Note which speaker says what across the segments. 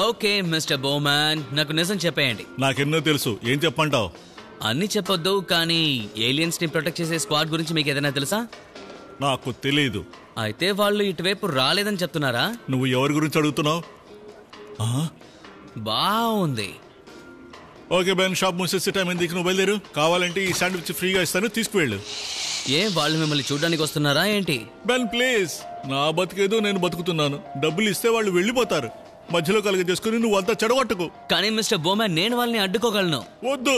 Speaker 1: Okay mister బోమాన్, నాకు నిజం చెప్పేయండి.
Speaker 2: నాకెన్నో తెలుసు, ఏం చెప్పంటావు?
Speaker 1: అన్ని చెప్పొద్దు, కానీ ఏలియన్స్ ని ప్రొటెక్ట్ చేసే స్క్వాడ్ గురించి మీకు ఏదైనా తెలుసా?
Speaker 2: నాకు తెలీదు.
Speaker 1: అయితే వాళ్ళు ఇటువైపు రాలేదని చెప్తున్నారా?
Speaker 2: నువ్వు ఎవరి గురించి అడుగుతున్నావు?
Speaker 1: బాగుంది.
Speaker 2: ఓకే బెన్, షాప్ మూసేసే టైం ఎందుకు, నువ్వు బయలుదేరు. కావాలంటే ఈ శాండ్విచ్ ఫ్రీగా ఇస్తాను, తీసుకువెళ్ళు.
Speaker 1: ఏం వాళ్ళు మిమ్మల్ని చూడడానికి వస్తున్నారా ఏంటి?
Speaker 2: బెన్ ప్లీజ్, నా బతికేదో నేను బతుకుతున్నాను. డబ్బులు ఇస్తే వాళ్ళు వెళ్ళిపోతారు. మధ్యలో కలుగ చేసుకుని నువ్వు అంతా చెడగొట్టకు.
Speaker 1: కానీ మిస్టర్ బోమాన్, నేను వాళ్ళని అడ్డుకోగలను.
Speaker 2: వద్దు,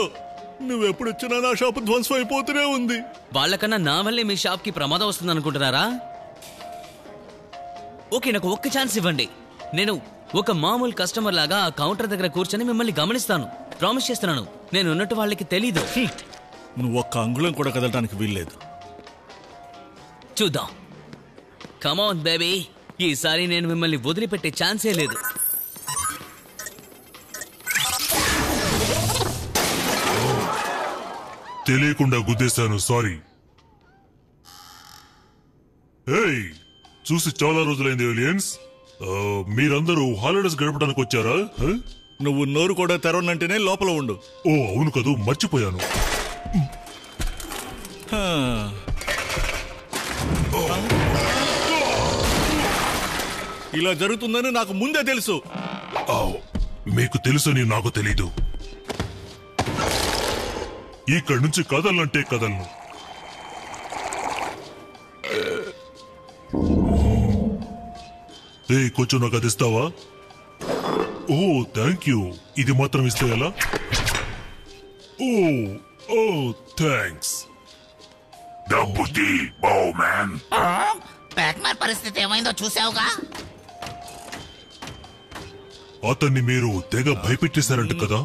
Speaker 2: నువ్వెప్పుడు వచ్చినా నా షాప్ ధ్వంసం అయిపోతూనే ఉంది.
Speaker 1: వాళ్ళకన్నా నా వల్లే మీ షాప్ కి ప్రమాదం వస్తుంది అనుకుంటున్నారా? ఓకే, నాకు ఒక్క ఛాన్స్ ఇవ్వండి. నేను ఒక మామూలు కస్టమర్ లాగా ఆ కౌంటర్ దగ్గర కూర్చొని మిమ్మల్ని గమనిస్తాను. ప్రామిస్ చేస్తున్నాను, నేను ఉన్నట్టు వాళ్ళకి తెలీదు.
Speaker 2: నువ్వు ఒక్క అంగుళం కూడా కదలటానికి వీల్లేదు.
Speaker 1: చూద్దాం. కమాన్ బేబీ, ఈసారి నేను మిమ్మల్ని వదిలిపెట్టే ఛాన్సే లేదు.
Speaker 3: తెలియకుండా గుద్దేశాను, సారీ. ఏయ్, చూసి చాలా రోజులైంది ఏలియన్స్. మీరందరూ హాలిడేస్ గడపడానికి వచ్చారా?
Speaker 2: నువ్వు నోరు కూడా తెరవనంటేనే లోపల ఉండు.
Speaker 3: ఓ అవును కదూ, మర్చిపోయాను.
Speaker 2: ఇలా జరుగుతుందని నాకు ముందే తెలుసు.
Speaker 3: మీకు తెలుసని నాకు తెలీదు. ఇక్కడి నుంచి కదలంటే కదలను. కొంచెం నాకు అది ఇస్తావా? ఓ థ్యాంక్ యూ. ఇది మాత్రం ఇస్తే ఎలా? ఓ థ్యాంక్స్.
Speaker 4: పరిస్థితి ఏమైందో చూసావుగా?
Speaker 3: అతన్ని మీరు తెగ భయపెట్టేశారంట కదా?